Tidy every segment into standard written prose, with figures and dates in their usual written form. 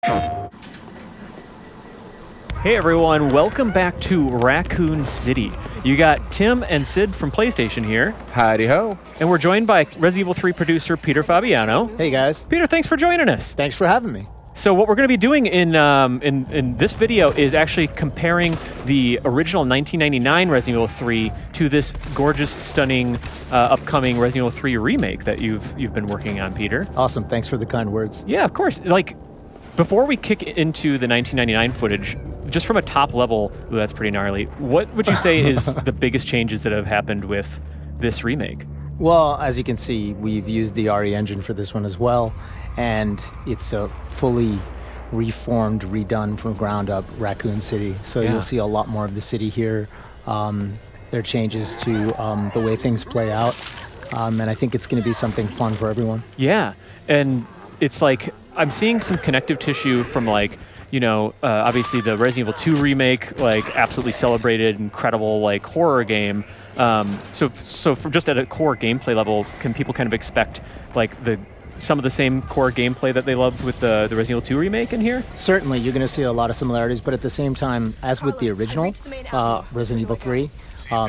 Hey everyone, welcome back to Raccoon City. You got Tim and Sid from PlayStation here. Howdy ho. And we're joined by Resident Evil 3 producer Peter Fabiano. Hey guys. Peter, thanks for joining us. Thanks for having me. So what we're going to be doing in this video is actually comparing the original 1999 Resident Evil 3 to this gorgeous, stunning, upcoming Resident Evil 3 remake that you've been working on, Peter. Awesome. Thanks for the kind words. Yeah, of course. Before we kick into the 1999 footage, just from a top level, that's pretty gnarly. What would you say is the biggest changes that have happened with this remake? Well, as you can see, we've used the RE engine for this one as well, and it's a fully reformed, redone from ground up Raccoon City. So You'll see a lot more of the city here. There are changes to the way things play out, and I think it's going to be something fun for everyone. Yeah, and it's like I'm seeing some connective tissue from obviously the Resident Evil 2 remake, absolutely celebrated, incredible horror game. So from just at a core gameplay level, can people kind of expect some of the same core gameplay that they loved with the Resident Evil 2 remake in here? Certainly, you're going to see a lot of similarities, but at the same time, as with the original Resident Evil 3,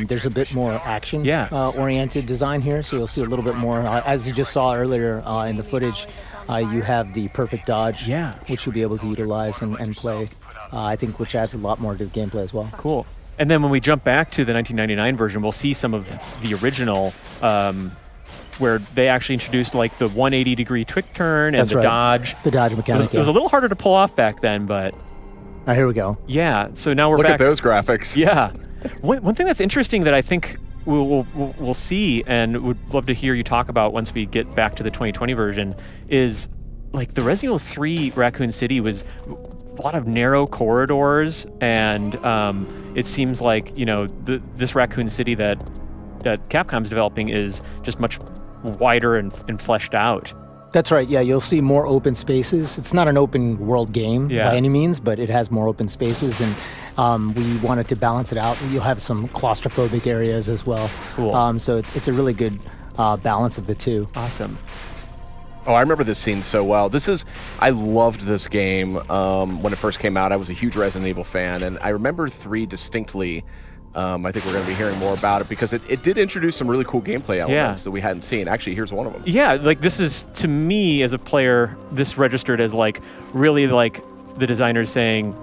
there's a bit more action oriented design here, so you'll see a little bit more. As you just saw earlier in the footage, you have the perfect dodge, which you'll be able to utilize and play, I think, which adds a lot more to the gameplay as well. Cool. And then when we jump back to the 1999 version, we'll see some of the original, where they actually introduced the 180-degree quick turn and dodge. The dodge mechanic. It was a little harder to pull off back then, but... Here we go. Yeah, so now we're back. Look at those graphics. Yeah. One thing that's interesting that I think we'll see and would love to hear you talk about once we get back to the 2020 version is the Resident Evil 3 Raccoon City was a lot of narrow corridors, and it seems like this Raccoon City that Capcom's developing is just much wider and fleshed out. That's right. Yeah, you'll see more open spaces. It's not an open world game by any means, but it has more open spaces, and we wanted to balance it out. You'll have some claustrophobic areas as well. Cool. So it's a really good balance of the two. Awesome. Oh, I remember this scene so well. I loved this game when it first came out. I was a huge Resident Evil fan, and I remember 3 distinctly. I think we're going to be hearing more about it because it did introduce some really cool gamelay elements that we hadn't seen. Actually, here's one of them. Yeah, this is, to me as a player, this registered as really the designers saying,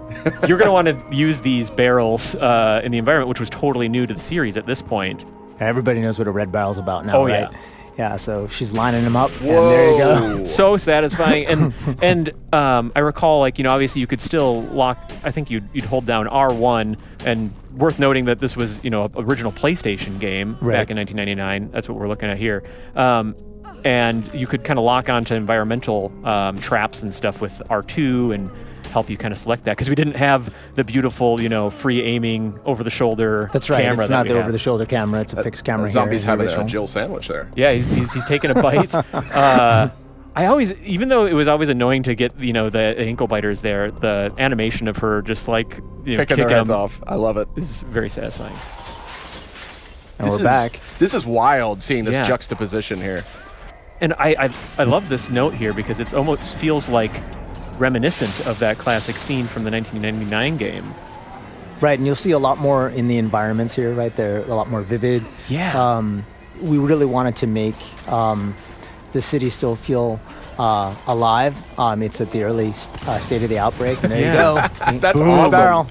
you're going to want to use these barrels in the environment, which was totally new to the series at this point. Everybody knows what a red barrel's about now, right? Yeah. Yeah, so she's lining them up, Whoa. and there you go. So satisfying. And I recall, obviously you could still lock, I think you'd hold down R1, and worth noting that this was, original PlayStation game back in 1999. That's what we're looking at here. And you could kind of lock onto environmental traps and stuff with R2 and help you kind of select that, because we didn't have the beautiful, free aiming over-the-shoulder That's right. camera. It's not the over-the-shoulder camera. It's a fixed camera. Zombie's here, having a Jill sandwich there. Yeah, he's taking a bite. I always, even though it was always annoying to get the ankle biters there, the animation of her just picking their heads off. I love it. Is very satisfying. And we're back. This is wild seeing this juxtaposition here. And I love this note here because it almost feels reminiscent of that classic scene from the 1999 game. Right, and you'll see a lot more in the environments here, right? They're a lot more vivid. Yeah. We really wanted to make the city still feel alive. It's at the early state of the outbreak, and there you go. That's Boom, awesome. Barrel.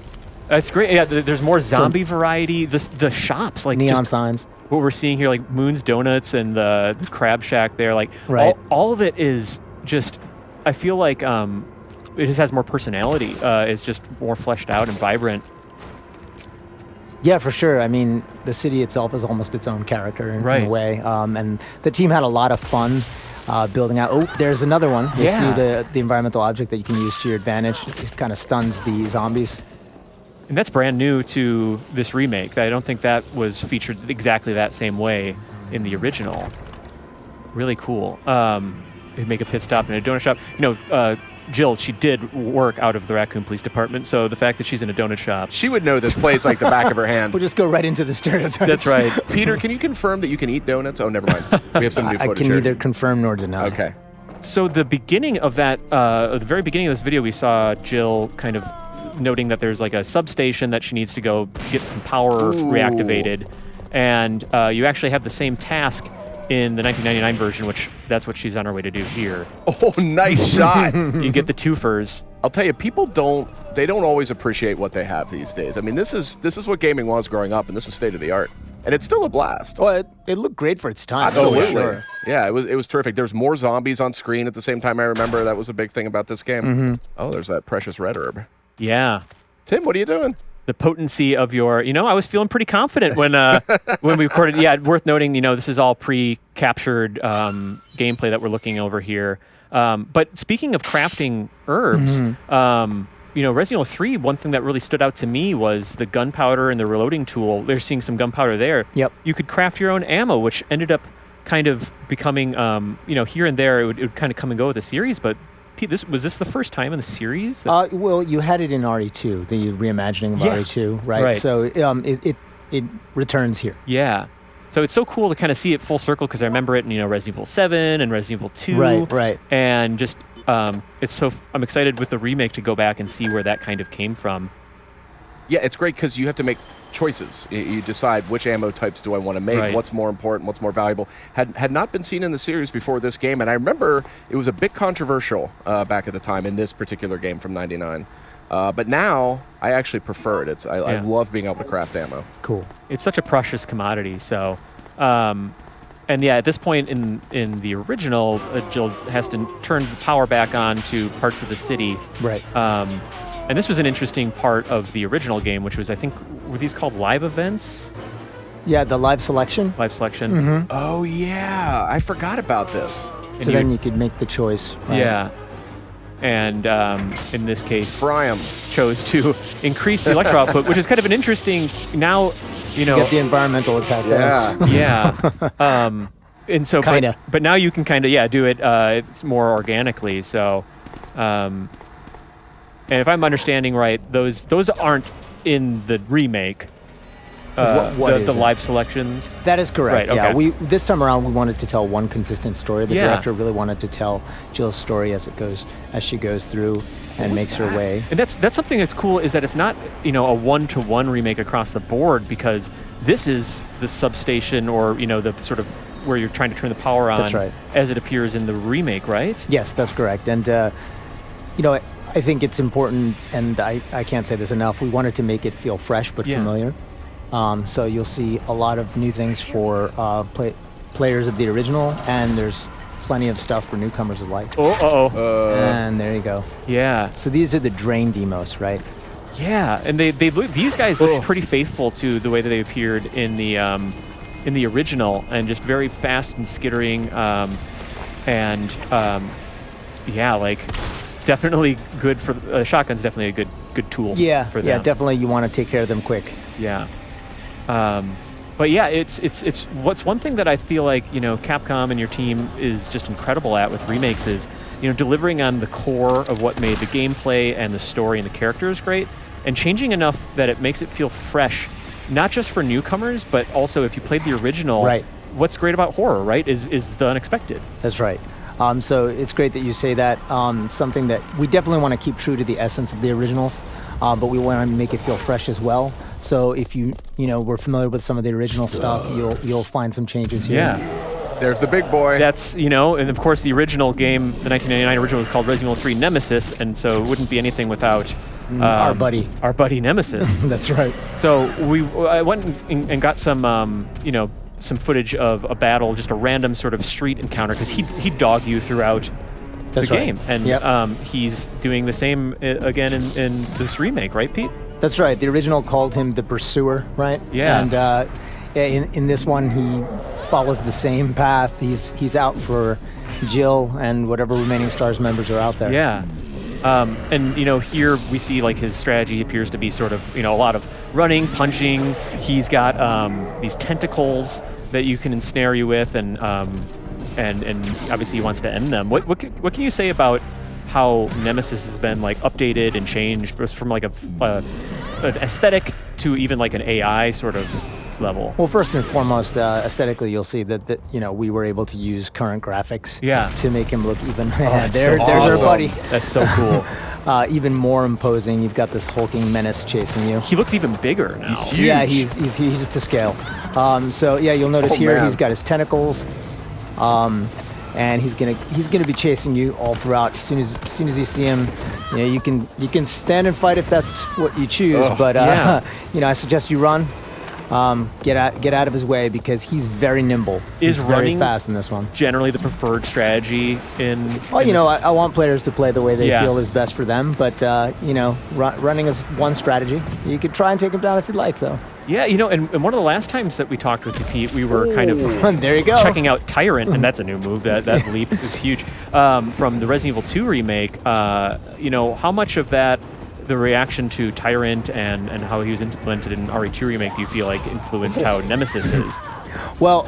That's great. Yeah, there's more zombie variety. The shops, neon signs. What we're seeing here, Moon's Donuts and the Crab Shack there, right. all of it is just, I feel it just has more personality. It's just more fleshed out and vibrant. Yeah, for sure. I mean, the city itself is almost its own character in a way. And the team had a lot of fun building out. Oh, there's another one. You see the environmental object that you can use to your advantage. It kind of stuns the zombies. And that's brand new to this remake. I don't think that was featured exactly that same way in the original. Really cool. They make a pit stop in a donut shop. Jill, she did work out of the Raccoon Police Department, so the fact that she's in a donut shop... She would know this place like the back of her hand. We'll just go right into the stereotypes. That's right. Peter, can you confirm that you can eat donuts? Oh, never mind. We have some new footage I can here. neither confirm nor deny. Okay. So the beginning of that, the very beginning of this video, we saw Jill kind of noting that there's like a substation that she needs to go get some power reactivated. And you actually have the same task in the 1999 version, which that's what she's on her way to do here. Oh, nice shot. You get the twofers. I'll tell you, people don't always appreciate what they have these days. I mean, this is what gaming was growing up, and this is state of the art. And it's still a blast. Well, it looked great for its time. Absolutely. Sure. Yeah, it was terrific. There's more zombies on screen at the same time. I remember that was a big thing about this game. Oh, there's that precious red herb. Yeah. Tim, what are you doing? The potency of your, I was feeling pretty confident when when we recorded. Yeah, worth noting, this is all pre-captured gameplay that we're looking over here. But speaking of crafting herbs, Resident Evil 3, one thing that really stood out to me was the gunpowder and the reloading tool. They're seeing some gunpowder there. Yep. You could craft your own ammo, which ended up kind of becoming, here and there, it would kind of come and go with the series. But Pete, was this the first time in the series? Well, you had it in RE2, the reimagining of RE2, right? So it returns here. Yeah. So it's so cool to kind of see it full circle because I remember it in Resident Evil 7 and Resident Evil 2. Right. And just I'm excited with the remake to go back and see where that kind of came from. Yeah, it's great because you have to make choices. You decide which ammo types do I want to make, what's more important, what's more valuable. Had not been seen in the series before this game, and I remember it was a bit controversial back at the time in this particular game from '99. But now I actually prefer it. I love being able to craft ammo. Cool. It's such a precious commodity. So, and yeah, at this point in the original, Jill has to turn the power back on to parts of the city. Right. And this was an interesting part of the original game, which was, I think, were these called live events? Yeah, the live selection. Live selection. Oh, yeah. I forgot about this. So then you could make the choice. Right? Yeah. And in this case, Fry 'em. chose to increase the electro output, which is kind of an interesting, now, get the environmental attack. Yeah. And so, kinda. But now you can kind of, do it, it's more organically. So, and if I'm understanding right, those aren't in the remake. The live selections. That is correct. Right, okay. Yeah, this time around we wanted to tell one consistent story. The director really wanted to tell Jill's story as she goes through and makes her way. And that's something that's cool is that it's not a one-to-one remake across the board because this is the substation or the sort of where you're trying to turn the power on. That's right. As it appears in the remake, right? Yes, that's correct. And I think it's important, and I can't say this enough. We wanted to make it feel fresh but familiar. So you'll see a lot of new things for players of the original, and there's plenty of stuff for newcomers alike. And there you go. Yeah. So these are the drain demos, right? Yeah, and these guys look pretty faithful to the way that they appeared in the original, and just very fast and skittering, definitely good for shotgun's definitely a good tool. For them. Yeah, definitely. You want to take care of them quick. Yeah. But yeah, it's what's one thing that I feel like Capcom and your team is just incredible at with remakes is delivering on the core of what made the gameplay and the story and the characters great, and changing enough that it makes it feel fresh, not just for newcomers, but also if you played the original. Right. What's great about horror, right, is the unexpected. That's right. So it's great that you say that. Something that we definitely want to keep true to the essence of the originals, but we want to make it feel fresh as well. So if we're familiar with some of the original stuff, you'll find some changes here. Yeah. There's the big boy. That's, and of course the original game, the 1999 original, was called Resident Evil 3 Nemesis, and so it wouldn't be anything without our buddy Nemesis. That's right. So I went and got some, some footage of a battle, just a random sort of street encounter, because he'd dog you throughout the game. And he's doing the same again in this remake, right, Pete? That's right. The original called him the Pursuer, right? Yeah. And in this one, he follows the same path. He's out for Jill and whatever remaining STARS members are out there. Yeah. And here we see like his strategy appears to be sort of a lot of running, punching. He's got these tentacles that you can ensnare you with, and obviously he wants to end them. What can you say about how Nemesis has been like updated and changed, just from like an aesthetic to even like an AI sort of level? Well, first and foremost, aesthetically, you'll see that we were able to use current graphics to make him look even. There's our buddy. That's so cool. Even more imposing. You've got this hulking menace chasing you. He looks even bigger now. He's huge. Yeah, he's to scale. So yeah, you'll notice here he's got his tentacles, and he's gonna be chasing you all throughout. As soon as you see him, you can stand and fight if that's what you choose. But I suggest you run. Get out of his way because he's very nimble. He's very fast in this one. Generally the preferred strategy in... Well, I want players to play the way they feel is best for them, but, running is one strategy. You could try and take him down if you'd like, though. Yeah, and one of the last times that we talked with you, Pete, we were kind of there you go. checking out Tyrant, and that's a new move. That leap is huge. From the Resident Evil 2 remake, how much of that, the reaction to Tyrant and how he was implemented in RE2 remake, do you feel like influenced how Nemesis is? Well,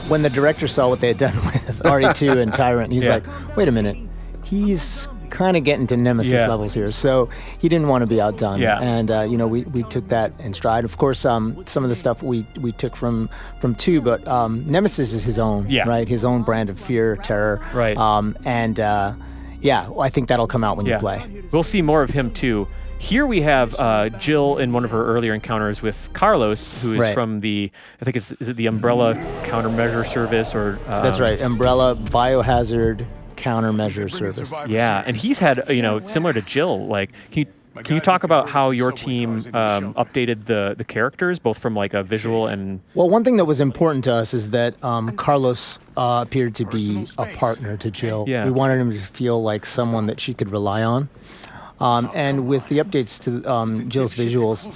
when the director saw what they had done with RE2 and Tyrant, he's like, wait a minute, he's kind of getting to Nemesis levels here, so he didn't want to be outdone. And we took that in stride. Of course, some of the stuff we took from 2, but Nemesis is his own, right? His own brand of fear, terror, right? I think that'll come out when you play. We'll see more of him too. Here we have Jill in one of her earlier encounters with Carlos, who is from the, I think is it the Umbrella Countermeasure Service or? That's right, Umbrella Biohazard Countermeasure Service. Yeah, and he's had, similar to Jill, like, can you talk about how your team updated the characters, both from like a visual and... Well, one thing that was important to us is that Carlos appeared to be a partner to Jill. Yeah. We wanted him to feel like someone that she could rely on. And with the updates to Jill's visuals,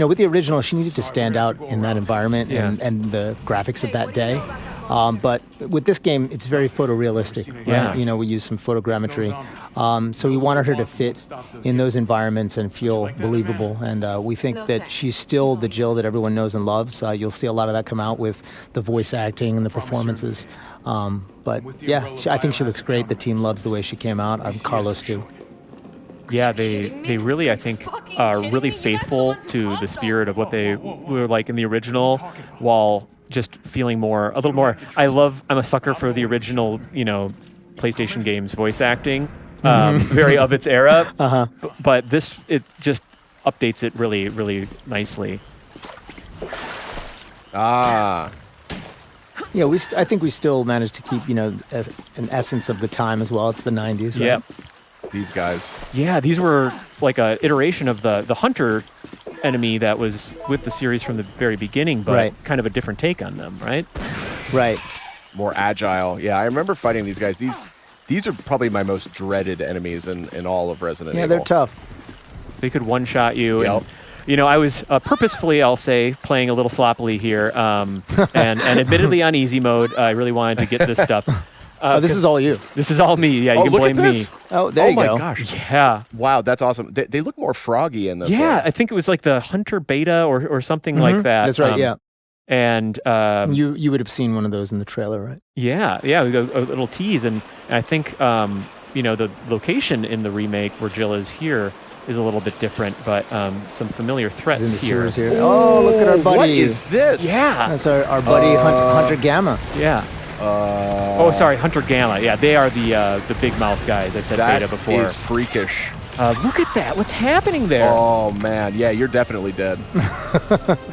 with the original, she needed to stand out in that environment and the graphics of that day. But with this game, it's very photorealistic. Right? Yeah. We use some photogrammetry. So we wanted her to fit in those environments and feel believable. And we think that she's still the Jill that everyone knows and loves. You'll see a lot of that come out with the voice acting and the performances. But yeah, I think she looks great. The team loves the way she came out. Carlos too. Yeah, they really, I think, are really faithful to the spirit of what they were like in the original, while just feeling a little more. I'm a sucker for the original, PlayStation games voice acting, very of its era. But it just updates it really, really nicely. Yeah, I think we still managed to keep, an essence of the time as well. It's the 90s, right? Yeah. These guys. Yeah, these were like a iteration of the Hunter enemy that was with the series from the very beginning, but kind of a different take on them, right? Right. More agile. Yeah, I remember fighting these guys. These are probably my most dreaded enemies in all of Resident Evil. Yeah, they're tough. They could one-shot you. Yep. And, I was purposefully, I'll say, playing a little sloppily here, and admittedly on easy mode. I really wanted to get this stuff. This is all you. This is all me. Yeah, you can blame me. Oh, there you go. Oh my gosh. Yeah. Wow, that's awesome. They look more froggy in this one. Yeah, I think it was like the Hunter Beta or something like that. That's right, yeah. And you would have seen one of those in the trailer, right? Yeah, we got a little tease, and I think the location in the remake where Jill is here is a little bit different, but some familiar threats in the here. Here. Oh, look at our buddy. What is this? Yeah, that's our buddy Hunter Gamma. Yeah. Hunter Gamma. Yeah, they are the big mouth guys. I said beta before. That is freakish. Look at that. What's happening there? Oh, man. Yeah, you're definitely dead.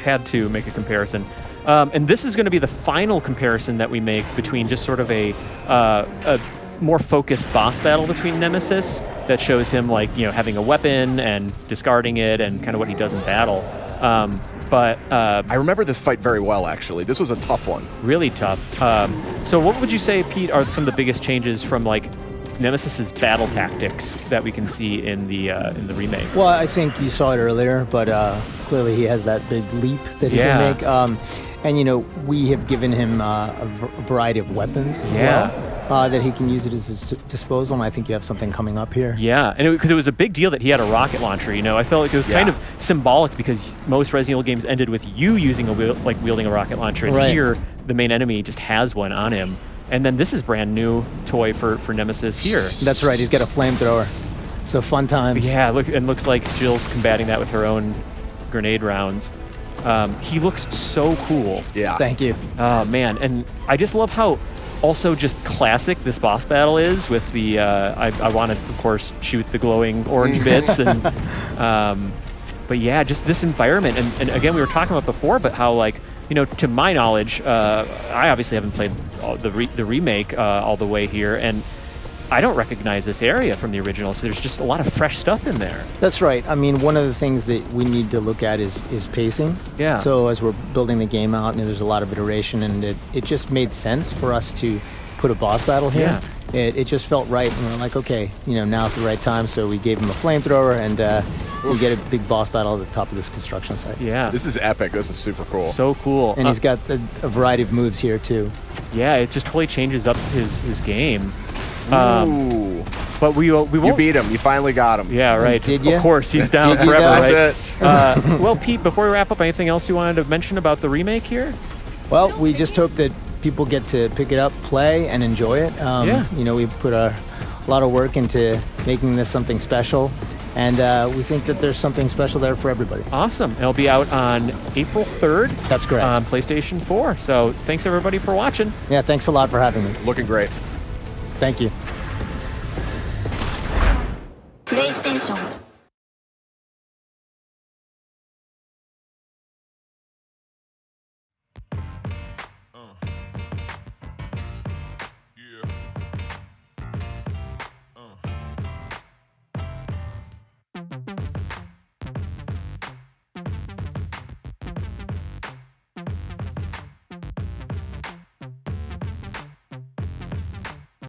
Had to make a comparison. And this is going to be the final comparison that we make between just sort of a more focused boss battle between Nemesis that shows him having a weapon and discarding it and kind of what he does in battle. But I remember this fight very well, actually. This was a tough one. Really tough. So what would you say, Pete, are some of the biggest changes from Nemesis's battle tactics that we can see in the remake? Well, I think you saw it earlier, but clearly he has that big leap that he can make. And we have given him a variety of weapons as well that he can use at his disposal, and I think you have something coming up here. Yeah, and because it was a big deal that he had a rocket launcher. I felt like it was kind of symbolic because most Resident Evil games ended with you using wielding a rocket launcher, and here the main enemy just has one on him. And then this is brand new toy for Nemesis here. That's right. He's got a flamethrower. So fun times. Yeah, looks like Jill's combating that with her own grenade rounds. He looks so cool. Yeah. Thank you. Oh, man. And I just love how also just classic this boss battle is with the, I want to, of course, shoot the glowing orange bits. And but yeah, just this environment. And again, we were talking about before, but how, like, you know, to my knowledge, I obviously haven't played the remake all the way here. And I don't recognize this area from the original, so there's just a lot of fresh stuff in there. That's right. I mean, one of the things that we need to look at is pacing. Yeah. So as we're building the game out, and there's a lot of iteration, and it just made sense for us to put a boss battle here. Yeah. It just felt right, and we're like, okay, you know, now's the right time. So we gave him a flamethrower, and we get a big boss battle at the top of this construction site. Yeah. This is epic. This is super cool. So cool. And he's got a variety of moves here too. Yeah, it just totally changes up his game. Ooh. But we won't. You beat him. You finally got him. Yeah, right. Did ya? Of course, he's down Did you forever, though? right? That's it. Well, Pete, before we wrap up, anything else you wanted to mention about the remake here? Well, we just hope that people get to pick it up, play, and enjoy it. Yeah. You know, we put a lot of work into making this something special, and we think that there's something special there for everybody. Awesome. It'll be out on April 3rd. That's correct. On PlayStation 4. So thanks, everybody, for watching. Yeah, thanks a lot for having me. Looking great. Thank you. プレイステーション